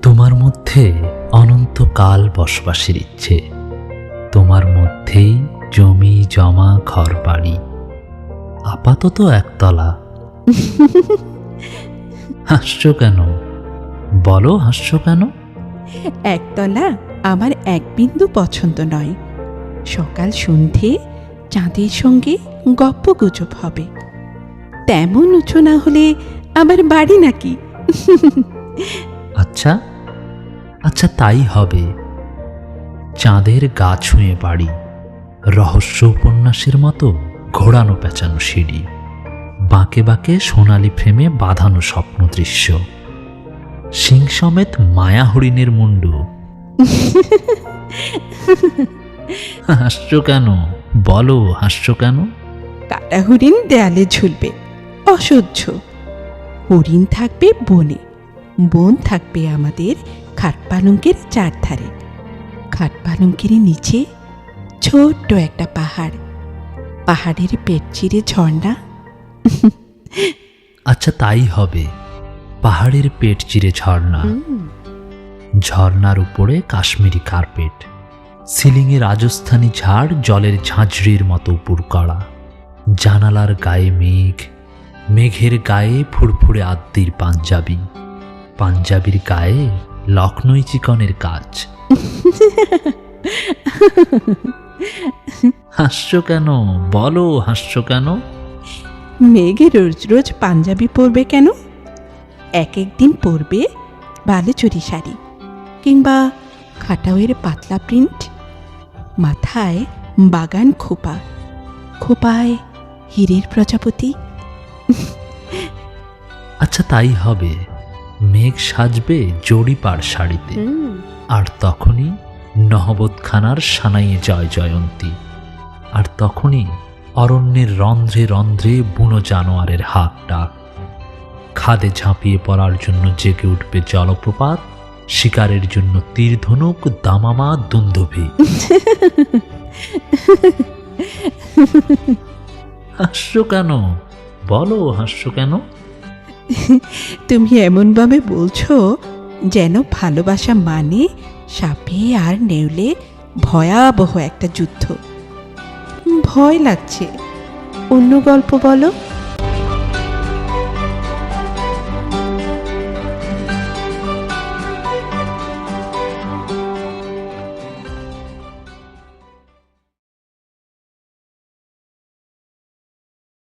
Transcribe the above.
তোমার মধ্যে অনন্তকাল বসবাসের ইচ্ছে, তোমার মধ্যেই জমি জমা ঘর বাড়ি, আপাতত একতলা। হাসছো কেন? বলো, হাসছো কেন? একতলা আমার এক বিন্দু পছন্দ নয়। সকাল সন্ধে চাঁদের সঙ্গে গপ্প গুজব হবে। তেমন উঁচু না হলে আমার বাড়ি নাকি? আচ্ছা আচ্ছা, তাই হবে। চাঁদের গা ছুঁয়ে বাড়ি, রহস্য উপন্যাসের মতো ঘোরানো পেঁচানো সিঁড়ি, বাঁকে বাঁকে সোনালি ফ্রেমে বাঁধানো স্বপ্ন দৃশ্য, সিং সমেত মায়া হরিণের মুন্ডু। হাসছো কেন? বলো, হাসছো কেন? কাটা হরিণ দেয়ালে ঝুলবে, অসহ্য। হরিণ থাকবে বনে, বন থাকবে আমাদের খাট পালঙ্কের চারধারে। খাট পালঙ্কের নিচে ছোট্ট একটা পাহাড়, পাহাড়ের পেট চিরে ঝর্ণা। আচ্ছা, তাই হবে। পাহাড়ের পেট চিরে ঝর্ণা, ঝর্ণার উপরে কাশ্মীরি কার্পেট, সিলিংয়ে রাজস্থানী ঝাড় জলের ঝাঁঝরির মতো উপর করা, জানালার গায়ে মেঘ, মেঘের গায়ে ফুরফুরে আদ্যির পাঞ্জাবি, পাঞ্জাবির গায়ে লখনৌ চিকনের কাজ। হাসছো কেন? বলো, হাসছো কেন? মেঘে রোজ রোজ পাঞ্জাবি পরবে কেন? এক একদিন পরবে বালুচুরি শাড়ি কিংবা খাটাওয়ের পাতলা প্রিন্ট, মাথায় বাগান খোপা, খোপায় হীরের প্রজাপতি। আচ্ছা, তাই হবে। মেঘ সাজবে জরিপার শাড়িতে, আর তখনই নহবতখানার সানাইয়ে জয় জয়ন্তী, আর তখনই অরণ্যের রন্ধ্রে রন্ধ্রে বুনো জানোয়ারের হাক ডাক, খাদে ঝাঁপিয়ে পড়ার জন্য জেগে উঠবে জলপ্রপাত, শিকারের জন্য তীরধনুক, দামামা, দুন্দুভি। হাসছো কেন? বলো, হাসছো কেন? তুমি এমনভাবে বলছো যেন ভালোবাসা মানে সাপে আর নেউলে ভয়াবহ একটা যুদ্ধ। ভয় লাগছে। অন্য গল্প বলো।